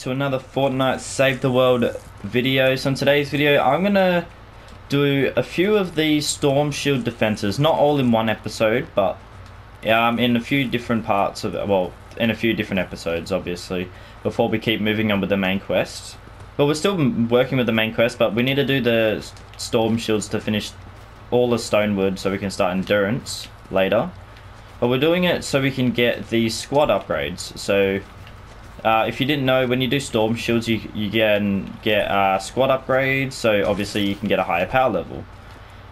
to another Fortnite Save the World video. So in today's video, I'm gonna do a few of the storm shield defenses, not all in one episode, but in a few different parts of it, well, in a few different episodes, obviously, before we keep moving on with the main quest. But we're still working with the main quest, but we need to do the storm shields to finish all the Stonewood so we can start endurance later. But we're doing it so we can get the squad upgrades. So if you didn't know, when you do storm shields, you can get squad upgrades. So obviously you can get a higher power level.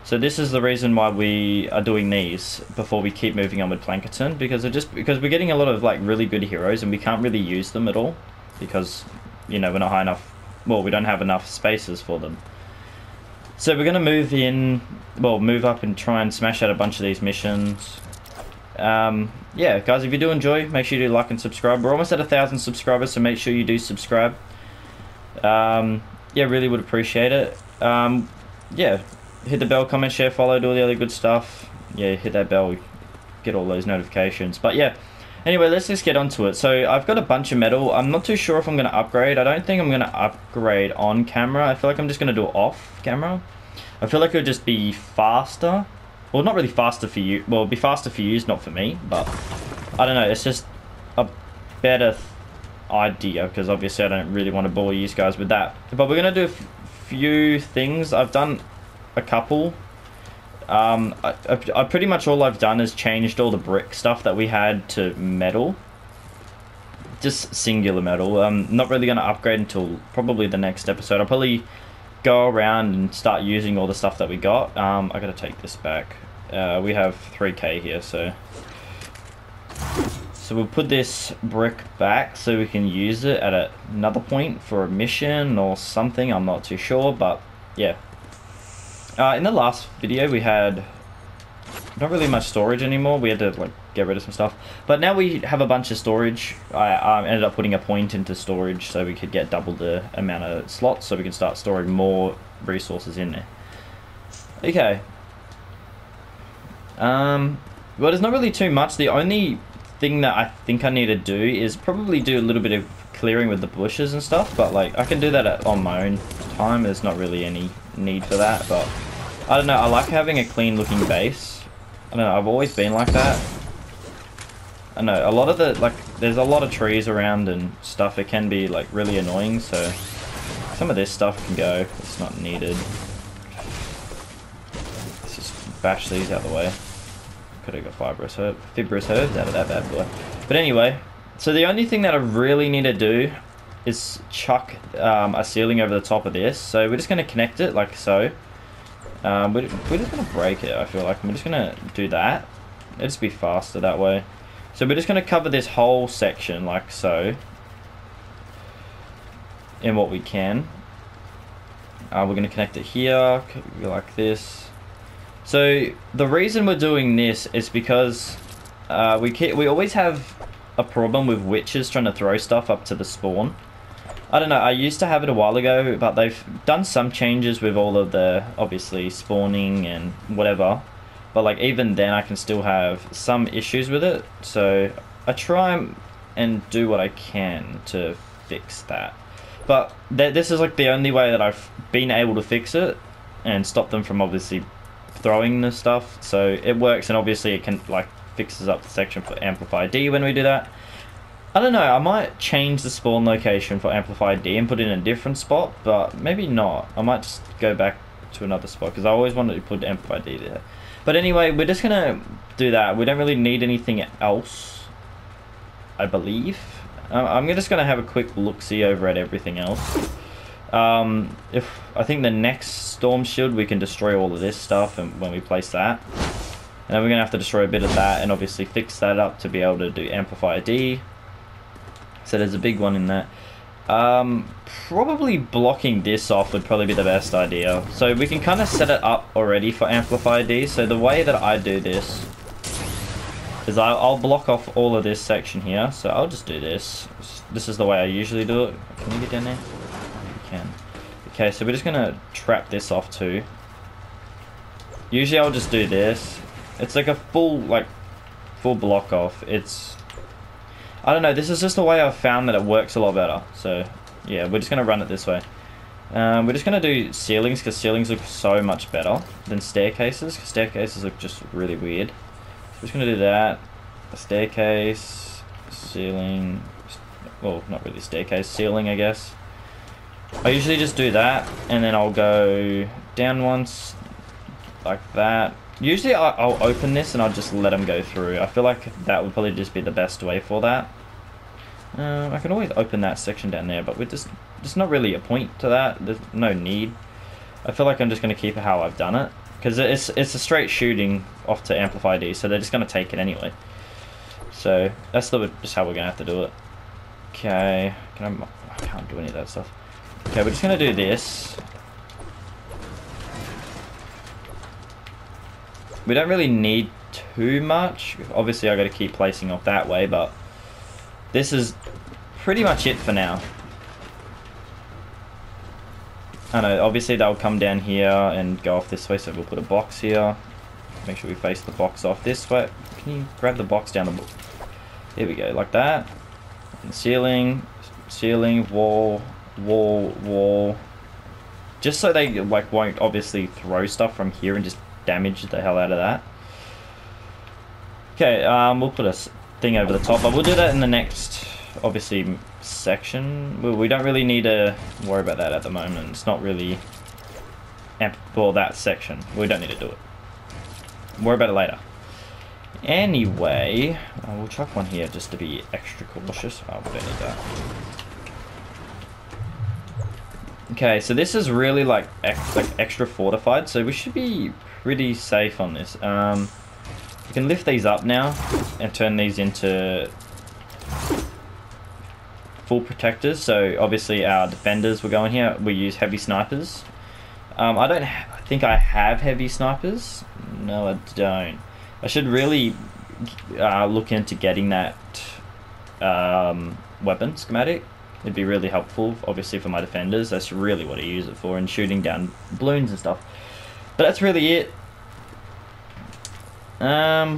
So this is the reason why we are doing these before we keep moving on with Plankerton, because we're getting a lot of like really good heroes and we can't really use them at all because, you know, we're not high enough. Well, we don't have enough spaces for them. So we're gonna move up and try and smash out a bunch of these missions. Yeah, guys, if you do enjoy, make sure you do like and subscribe. We're almost at 1,000 subscribers, so make sure you do subscribe. Yeah, really would appreciate it. Yeah, hit the bell, comment, share, follow, do all the other good stuff. Yeah, hit that bell, get all those notifications. But yeah, anyway, let's just get onto it. So I've got a bunch of metal. I'm not too sure if I'm going to upgrade. I don't think I'm going to upgrade on camera. I feel like I'm just going to do it off camera. I feel like it would just be faster. Well, not really faster for you. Well, it'd be faster for you, not for me. But I don't know. It's just a better idea because obviously I don't really want to bore you guys with that. But we're going to do a few things. I've done a couple. I pretty much all I've done is changed all the brick stuff that we had to metal. Just singular metal. I'm not really going to upgrade until probably the next episode. I'll probably go around and start using all the stuff that we got. I gotta take this back. We have 3k here, so we'll put this brick back so we can use it at another point for a mission or something. I'm not too sure, but yeah. In the last video we had not really much storage anymore. We had to like get rid of some stuff, but now we have a bunch of storage. I ended up putting a point into storage so we could get double the amount of slots, so we can start storing more resources in there. Okay. Well, there's not really too much. The only thing that I think I need to do is probably do a little bit of clearing with the bushes and stuff, but like I can do that on my own time. There's not really any need for that, but I don't know, I like having a clean looking base. I don't know, I've always been like that. I know, a lot of the, like, there's a lot of trees around and stuff. It can be like really annoying, so some of this stuff can go. It's not needed. Let's just bash these out of the way. Could have got fibrous herbs out of that bad boy. But anyway, so the only thing that I really need to do is chuck a ceiling over the top of this. So we're just going to connect it like so. We're just going to break it, I feel like. We're just going to do that. It'll just be faster that way. So we're just going to cover this whole section like so. In what we can. We're going to connect it here, like this. So the reason we're doing this is because we always have a problem with witches trying to throw stuff up to the spawn. I don't know, I used to have it a while ago, but they've done some changes with all of the, obviously, spawning and whatever. But like even then I can still have some issues with it. So I try and do what I can to fix that. But this is like the only way that I've been able to fix it and stop them from obviously throwing the stuff. So it works, and obviously it can like fixes up the section for Amplify D when we do that. I don't know, I might change the spawn location for Amplify D and put it in a different spot, but maybe not. I might just go back to another spot because I always wanted to put Amplify D there. But anyway, we're just gonna do that. We don't really need anything else, I believe. I'm just gonna have a quick look-see over at everything else. If I think the next storm shield we can destroy all of this stuff, and when we place that, and then we're gonna have to destroy a bit of that and obviously fix that up to be able to do Amplify D. So there's a big one in that. Probably blocking this off would probably be the best idea. So we can kind of set it up already for Amplify D. So the way that I do this is I'll block off all of this section here. So I'll just do this. This is the way I usually do it. Can you get down there? You can. Okay, so we're just gonna trap this off too. Usually I'll just do this. It's like a full block off. I don't know, this is just the way I've found that it works a lot better. So Yeah, we're just going to run it this way. We're just going to do ceilings, because ceilings look so much better than staircases, because staircases look just really weird. So we're just going to do that. A staircase, ceiling, well, not really staircase, ceiling, I guess. I usually just do that, and then I'll go down once, like that. Usually I'll open this and I'll just let them go through. I feel like that would probably just be the best way for that. I can always open that section down there, but we're just not really a point to that. There's no need. I feel like I'm just going to keep it how I've done it, because it's a straight shooting off to amplify D, so they're just going to take it anyway. So that's just how we're going to have to do it. Okay, I can't do any of that stuff. Okay, we're just going to do this. We don't really need too much. Obviously I got to keep placing off that way, but this is pretty much it for now. I know, obviously they'll come down here and go off this way, so we'll put a box here. Make sure we face the box off this way. Can you grab the box down the book? There we go, like that. And ceiling, wall, wall. Just so they like won't obviously throw stuff from here and just damage the hell out of that. Okay, we'll put a thing over the top, but we'll do that in the next, obviously, section. We don't really need to worry about that at the moment. It's not really for that section. We don't need to do it. Worry about it later. Anyway, we'll chuck one here just to be extra cautious. Oh, we don't need that. Okay, so this is really like extra fortified, so we should be pretty safe on this. We can lift these up now and turn these into full protectors. So obviously our defenders will go in here. We use heavy snipers. I don't think I have heavy snipers. No, I don't. I should really look into getting that weapon schematic. It'd be really helpful, obviously, for my defenders. That's really what I use it for, and shooting down balloons and stuff. But that's really it. I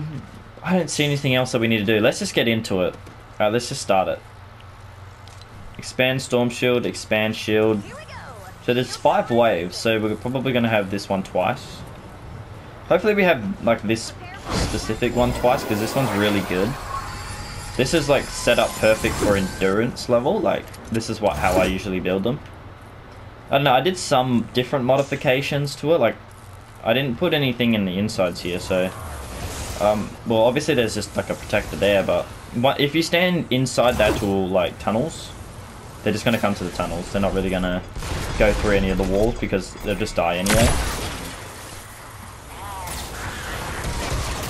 don't see anything else that we need to do. Let's just get into it. Let's just start it. Expand storm shield, expand shield. So there's 5 waves, so we're probably going to have this one twice. Hopefully we have like this specific one twice, because this one's really good. This is like set up perfect for endurance level. Like this is how I usually build them. I don't know, I did some different modifications to it. Like I didn't put anything in the insides here, so well, obviously there's just like a protector there, but if you stand inside the actual like tunnels, they're just going to come to the tunnels. They're not really going to go through any of the walls, because they'll just die anyway.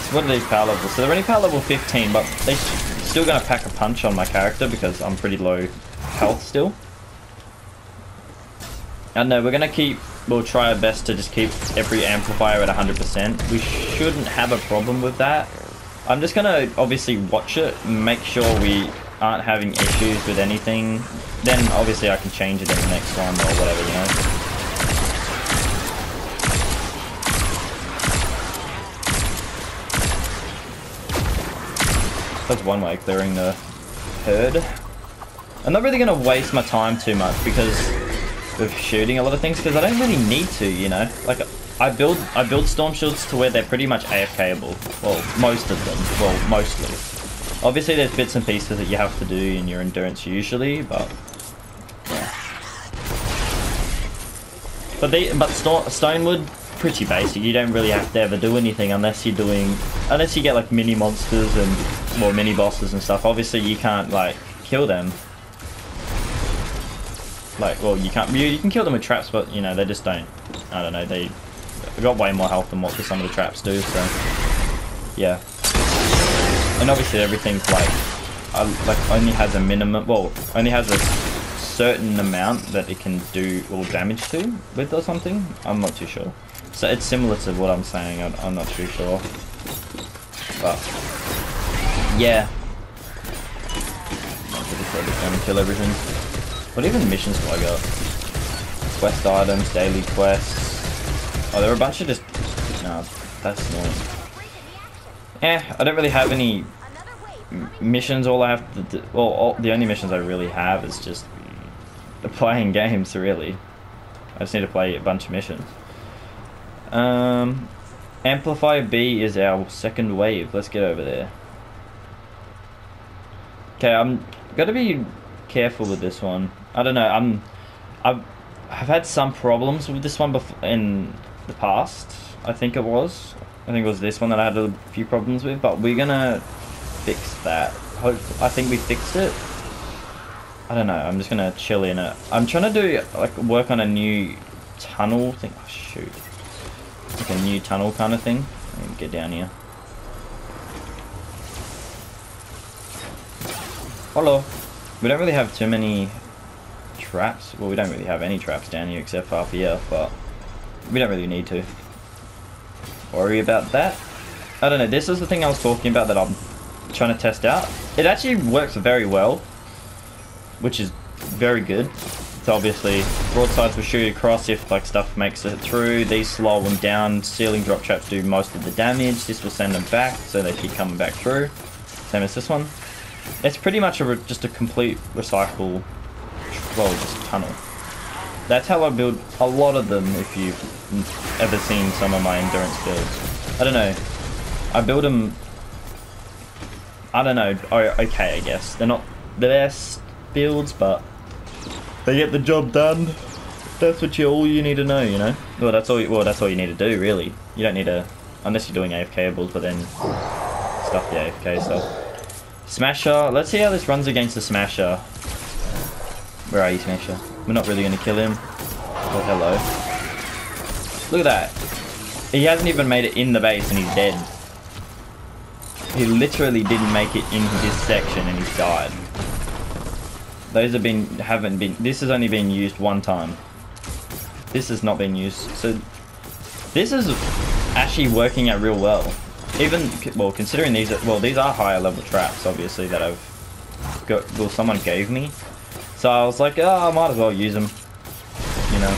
So what are these power levels? So they're only power level 15, but they're still going to pack a punch on my character because I'm pretty low health still. And no, we'll try our best to just keep every amplifier at 100%. We shouldn't have a problem with that. I'm just going to obviously watch it and make sure we aren't having issues with anything. Then obviously I can change it in the next one or whatever, you know. That's one way of clearing the herd. I'm not really going to waste my time too much because with shooting a lot of things, because I don't really need to, you know. Like I build storm shields to where they're pretty much AFKable. Well, most of them. Well, mostly. Obviously there's bits and pieces that you have to do in your endurance usually, but yeah. But Stonewood, pretty basic. You don't really have to ever do anything unless you get like mini monsters and more mini bosses and stuff. Obviously you can't like kill them. Like, well, you can kill them with traps, but you know, they just don't, I don't know, they've got way more health than what some of the traps do, so yeah. And obviously everything's like only has a minimum, well, only has a certain amount that it can do all damage to with or something. I'm not too sure. So it's similar to what I'm saying, I'm not too sure. But yeah. I'm pretty sure it's gonna kill everything. What even missions do I got? Quest items, daily quests. Oh, there are a bunch of just... No, that's annoying. I don't really have any missions. All I have to do... Well, the only missions I really have is just playing games, really. I just need to play a bunch of missions. Amplifier B is our second wave. Let's get over there. Okay, I'm gotta be careful with this one. I don't know. I've had some problems with this one in the past. I think it was this one that I had a few problems with, but we're gonna fix that. I think we fixed it. I don't know. I'm just gonna chill in it. I'm trying to do like work on a new tunnel thing. Oh shoot! Like a new tunnel kind of thing. Let me get down here. Hello. We don't really have too many traps. Well, we don't really have any traps down here except for up here, but we don't really need to worry about that. I don't know. This is the thing I was talking about that I'm trying to test out. It actually works very well, which is very good. So obviously broadsides will shoot across if like stuff makes it through. These slow them down. Ceiling drop traps do most of the damage. This will send them back so they keep coming back through. Same as this one. It's pretty much just a complete recycle, well, just tunnel. That's how I build a lot of them. If you've ever seen some of my endurance builds, I don't know. I build them. I don't know. Okay, I guess they're not the best builds, but they get the job done. That's all you need to know, you know. Well, that's all you need to do, really. You don't need to, unless you're doing AFK builds, but then stuff the AFK stuff. Smasher. Let's see how this runs against the Smasher. Where are you, Smasher? We're not really going to kill him. Oh, hello. Look at that. He hasn't even made it in the base and he's dead. He literally didn't make it in this section and he's died. Those haven't been, this has only been used one time. This has not been used. So this is actually working out real well. Even, well, considering these are higher level traps, obviously, that someone gave me. So I was like, oh, I might as well use them, you know.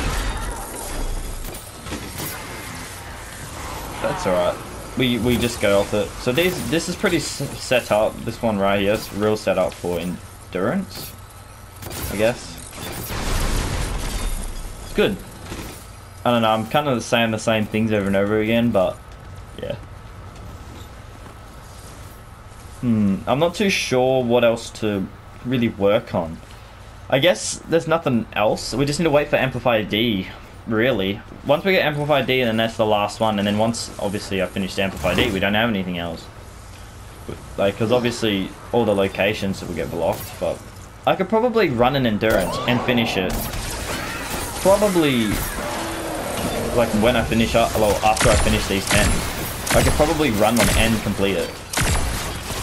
That's alright. We just go off it. So this is pretty set up. This one right here is real set up for endurance, I guess. It's good. I don't know, I'm kind of saying the same things over and over again, but yeah. I'm not too sure what else to really work on. I guess there's nothing else. We just need to wait for Amplifier D, really. Once we get Amplifier D, then that's the last one. And then once, obviously, I finish Amplifier D, we don't have anything else. Like, because obviously, all the locations will get blocked. But I could probably run an Endurance and finish it. Probably, like, when I finish up, well, after I finish these 10. I could probably run one and complete it.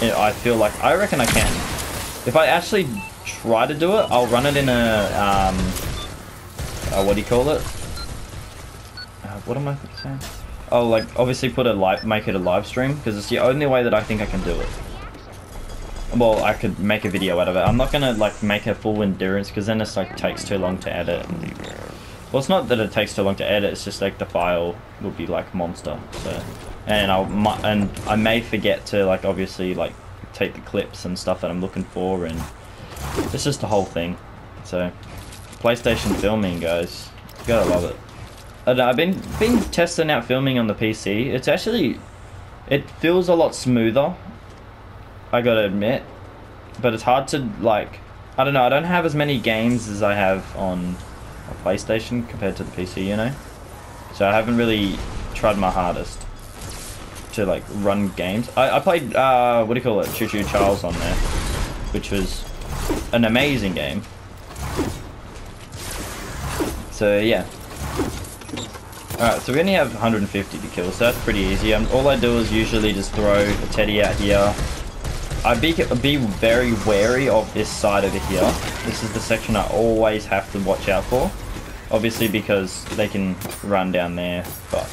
I feel like, I reckon I can. If I actually try to do it, I'll run it in a, what do you call it? What am I saying? Oh, like, obviously make it a live stream, because it's the only way that I think I can do it. Well, I could make a video out of it. I'm not gonna, like, make a full endurance, because then it's, like, takes too long to edit. Well, it's not that it takes too long to edit, it's just, like, the file will be, like, monster, so... And I may forget to, like, obviously, like, take the clips and stuff that I'm looking for, and it's just the whole thing. So, PlayStation filming, guys, you gotta love it. I don't know, I've been testing out filming on the PC. It's actually, it feels a lot smoother, I gotta admit, but it's hard to, like, I don't know, I don't have as many games as I have on a PlayStation compared to the PC, you know? So I haven't really tried my hardest to, like, run games. I played, what do you call it, Choo Choo Charles on there, which was an amazing game. So, yeah. Alright, so we only have 150 to kill, so that's pretty easy. All I do is usually just throw a teddy out here. I'd be very wary of this side over here. This is the section I always have to watch out for. Obviously because they can run down there, but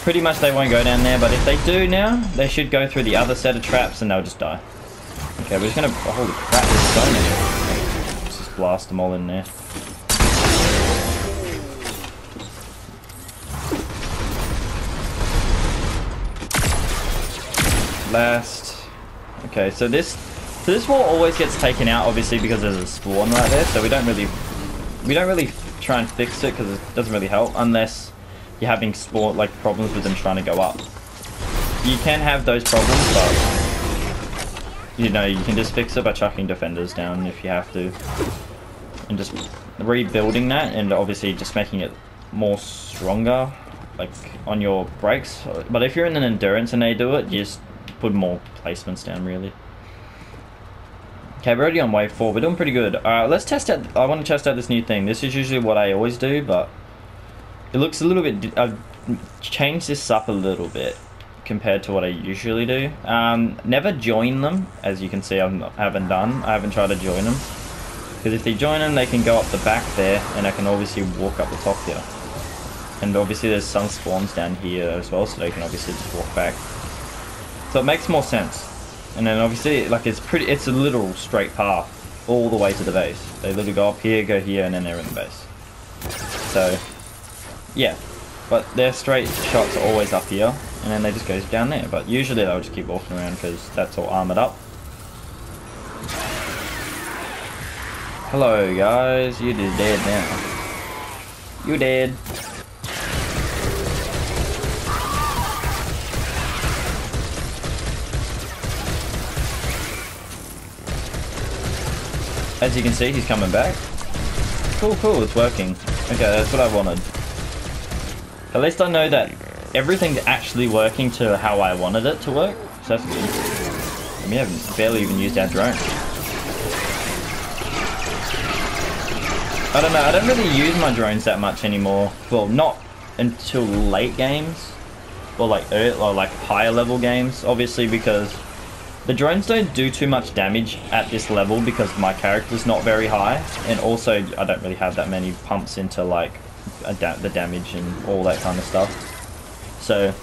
pretty much they won't go down there, but if they do now, they should go through the other set of traps and they'll just die. Okay, we're just gonna, holy crap, there's so many. Let's just blast them all in there. Last. Okay, so this So this wall always gets taken out, obviously, because there's a spawn right there. So we don't really try and fix it because it doesn't really help unless you're having spawn like problems with them trying to go up. You can have those problems, but you know you can just fix it by chucking defenders down if you have to, and just rebuilding that, and obviously just making it more stronger, like on your brakes. But if you're in an endurance and they do it, you just put more placements down, really. Okay, we're already on wave 4. We're doing pretty good. Alright, let's test out. I want to test out this new thing. This is usually what I always do, but it looks a little bit. I've changed this up a little bit compared to what I usually do. Never join them, as you can see. I haven't tried to join them, because if they join them, they can go up the back there, and I can obviously walk up the top here. And obviously, there's some spawns down here as well, so they can obviously just walk back. So it makes more sense. And then obviously, like it's a literal straight path all the way to the base. They literally go up here, go here, and then they're in the base. So, yeah. But their straight shots are always up here, and then they just go down there. But usually they'll just keep walking around because that's all armored up. Hello guys, you just dead now. You dead. As you can see, he's coming back. Cool, cool, it's working. Okay, that's what I wanted. At least I know that everything's actually working to how I wanted it to work. So that's good. And we haven't barely even used our drone. I don't know, I don't really use my drones that much anymore. Well, not until late games. Or like higher level games, obviously, because the drones don't do too much damage at this level because my character's not very high, and also I don't really have that many pumps into like the damage and all that kind of stuff. So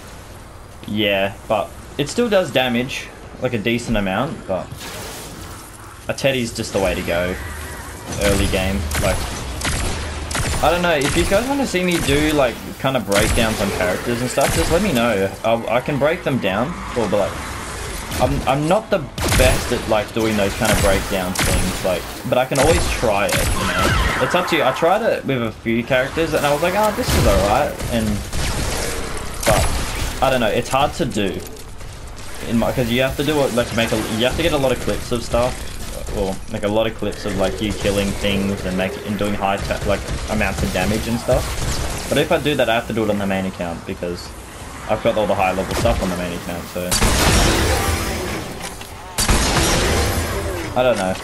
yeah, but it still does damage, like a decent amount, but a Teddy's just the way to go early game. Like, I don't know, if you guys want to see me do like kind of breakdowns on characters and stuff, just let me know. I can break them down, or like I'm not the best at like doing those kind of breakdown things, like, but I can always try it, you know. It's up to you. I tried it with a few characters and I was like, oh, this is alright, but I don't know, it's hard to do because you have to do it like you have to get a lot of clips of stuff, or like a lot of clips of like you killing things and doing high amounts of damage and stuff. But if I do that, I have to do it on the main account because I've got all the high level stuff on the main account, so I don't know.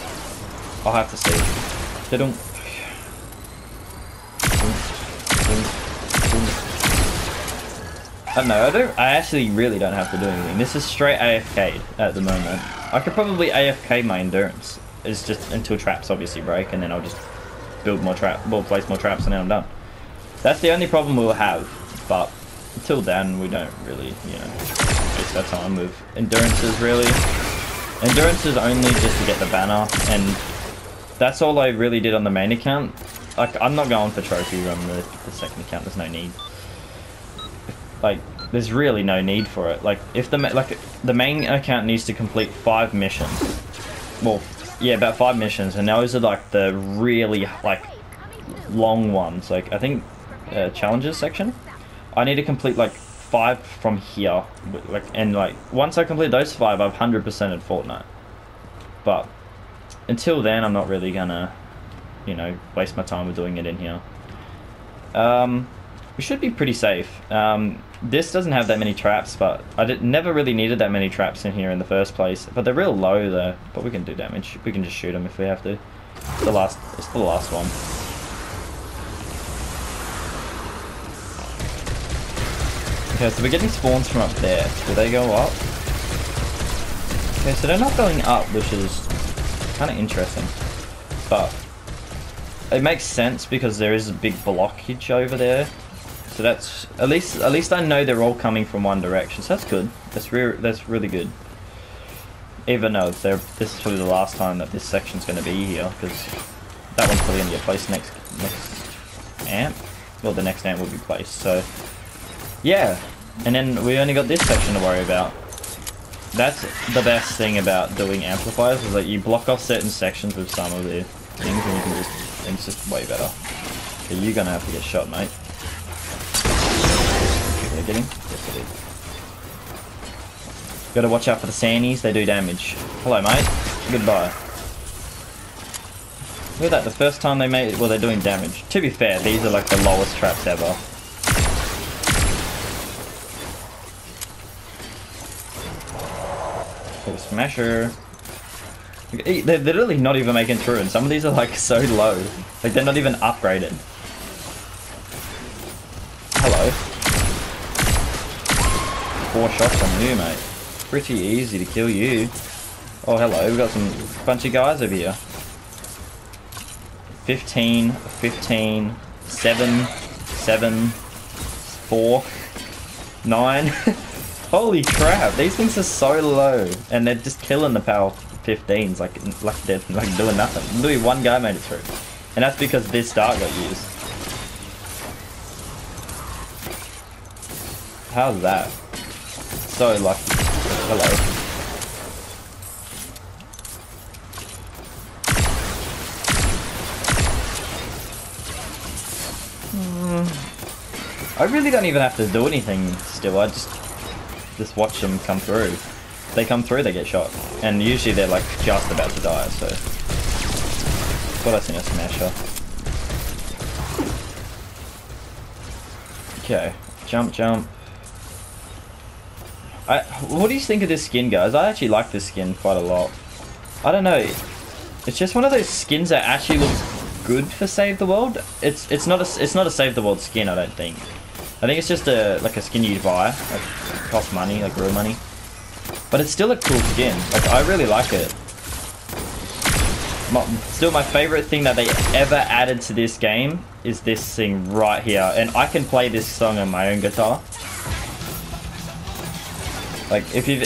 I'll have to see. I don't know. I actually really don't have to do anything. This is straight AFK at the moment. I could probably AFK my endurance. It's just until traps obviously break, and then I'll just build more place more traps, and then I'm done. That's the only problem we'll have. But until then, we don't really, you know, waste our time with endurances really. Endurance is only just to get the banner, and that's all I really did on the main account. Like, I'm not going for trophies on the second account. There's no need. Like, there's really no need for it. Like, if the main account needs to complete 5 missions. Well, yeah, about 5 missions, and those are like the really like long ones. Like, I think challenges section. I need to complete like 5 from here, like, and like once I complete those 5, I've 100%ed Fortnite. But until then, I'm not really gonna, you know, waste my time with doing it in here. We should be pretty safe. This doesn't have that many traps, but I never really needed that many traps in here in the first place. But they're real low though. But we can do damage. We can just shoot them if we have to. It's the last one. Okay, so we're getting spawns from up there. Do they go up? Okay, so they're not going up, which is kind of interesting. But it makes sense because there is a big blockage over there. So that's at least I know they're all coming from one direction. So that's good. That's really good. Even though this is probably the last time that this section's going to be here, because that one's probably going to get placed next amp. Well, the next amp will be placed. So yeah, and then we only got this section to worry about. That's the best thing about doing amplifiers, is that you block off certain sections with some of the things and you can just, and it's just way better. Okay, you're gonna have to get shot, mate. Did I get him? Yes, I did. Gotta watch out for the Sannies, they do damage. Hello, mate. Goodbye. Look at that, the first time they made it, well, they're doing damage. To be fair, these are like the lowest traps ever. Take a smasher. They're literally not even making through, and some of these are like so low. Like they're not even upgraded. Hello. 4 shots on you, mate. Pretty easy to kill you. Oh, hello, we've got some bunch of guys over here. 15, 15, 7, 7, 4, 9. Holy crap, these things are so low. And they're just killing the power 15s like they're like doing nothing. Literally one guy made it through. And that's because this dart got used. How's that? So lucky. Hello. I really don't even have to do anything still. I just watch them come through. If they come through, they get shot. And usually they're like just about to die, so. Thought I seen a smasher. Okay. Jump, jump. What do you think of this skin, guys? I actually like this skin quite a lot. I don't know. It's just one of those skins that actually looks good for Save the World. It's not a Save the World skin, I don't think. I think it's just like a skin you buy, like it costs money, like real money. But it's still a cool skin. Like I really like it. Still, my favorite thing that they ever added to this game is this thing right here, and I can play this song on my own guitar. Like if you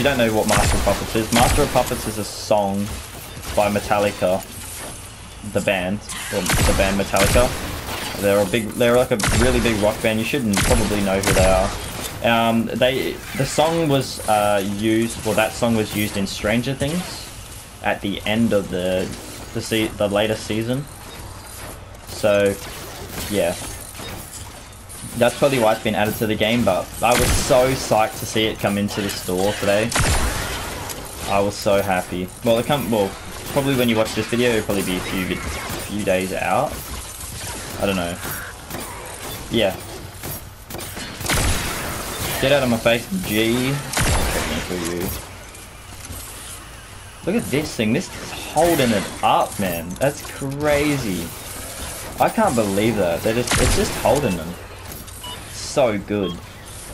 don't know what Master of Puppets is, Master of Puppets is a song by Metallica, the band Metallica. They're like a really big rock band. You should probably know who they are. The song was used, well, that song was used in Stranger Things at the end of the latest season. So yeah, that's probably why it's been added to the game. But I was so psyched to see it come into the store today. I was so happy. Well, probably when you watch this video, it'll probably be a few days out. I don't know. Yeah. Get out of my face, G. Look at this thing. This is holding it up, man. That's crazy. I can't believe that. It's just holding them. So good.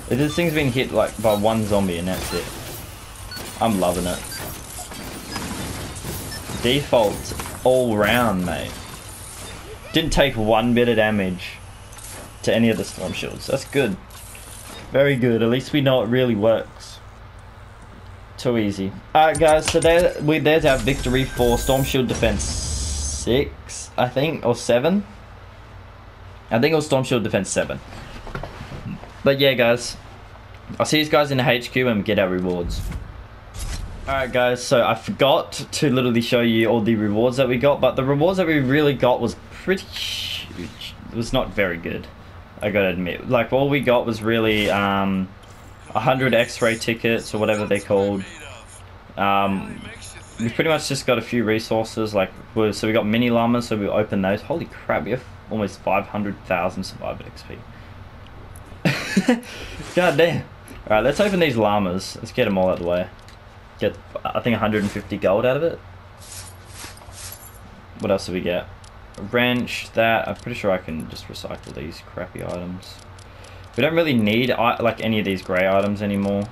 This thing's been hit like by one zombie and that's it. I'm loving it. Default all round, mate. Didn't take one bit of damage to any of the storm shields. That's good. Very good. At least we know it really works. Too easy. Alright guys, so there's our victory for Storm Shield Defense 6, I think, or 7. I think it was Storm Shield Defense 7. But yeah guys, I'll see you guys in the HQ and we get our rewards. Alright guys, so I forgot to literally show you all the rewards that we got, but the rewards that we really got was pretty huge. It was not very good, I gotta admit. Like all we got was really 100 X-ray tickets or whatever they're called. We pretty much just got a few resources, like so we got mini llamas, so we opened those. Holy crap, we have almost 500,000 survivor XP. God damn. Alright, let's open these llamas. Let's get them all out of the way. Get, I think, 150 gold out of it. What else do we get? A wrench, that. I'm pretty sure I can just recycle these crappy items. We don't really need like any of these grey items anymore.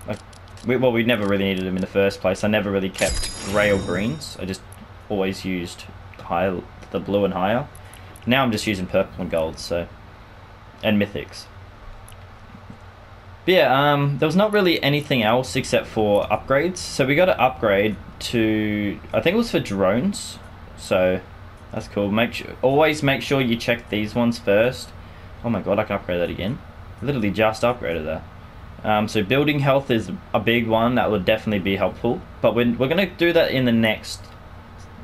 Like, we never really needed them in the first place. I never really kept grey or greens. I just always used the blue and higher. Now I'm just using purple and gold, so, and mythics. But yeah, there was not really anything else except for upgrades. So we got to upgrade to, I think it was for drones. So that's cool. Always make sure you check these ones first. Oh my god, I can upgrade that again. Literally just upgraded that. So building health is a big one that would definitely be helpful. But we're going to do that in the next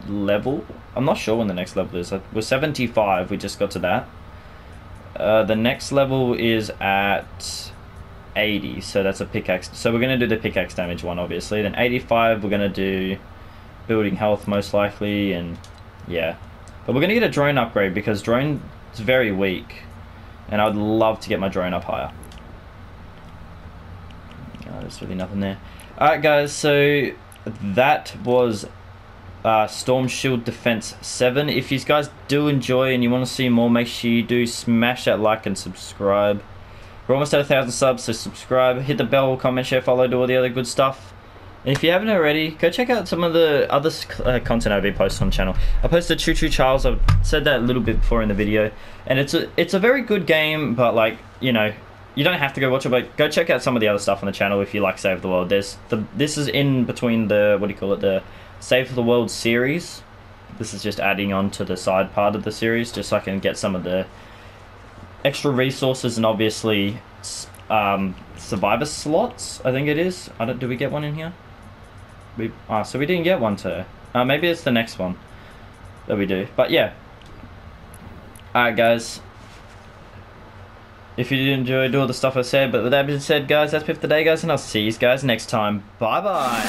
level. I'm not sure when the next level is. We're 75. We just got to that. The next level is at 80. So that's a pickaxe. So we're going to do the pickaxe damage one, obviously. Then 85, we're going to do building health most likely. And yeah. But we're going to get a drone upgrade because drone is very weak. And I'd love to get my drone up higher. There's really nothing there. Alright guys, so that was Storm Shield Defense 7. If you guys do enjoy and you want to see more, make sure you do smash that like and subscribe. We're almost at 1,000 subs, so subscribe, hit the bell, comment, share, follow, do all the other good stuff. And if you haven't already, go check out some of the other content I've been posting on the channel. I posted Choo Choo Charles. I've said that a little bit before in the video, and it's a very good game, but like, you know, you don't have to go watch it, but go check out some of the other stuff on the channel if you like Save the World. This is in between the, what do you call it, the Save the World series. This is just adding on to the side part of the series, just so I can get some of the extra resources and obviously survivor slots, I think it is. Do we get one in here? So we didn't get one today. Maybe it's the next one that we do. But yeah. Alright guys. If you did enjoy, do all the stuff I said. But with that being said, guys, that's it for today, guys. And I'll see you guys next time. Bye-bye.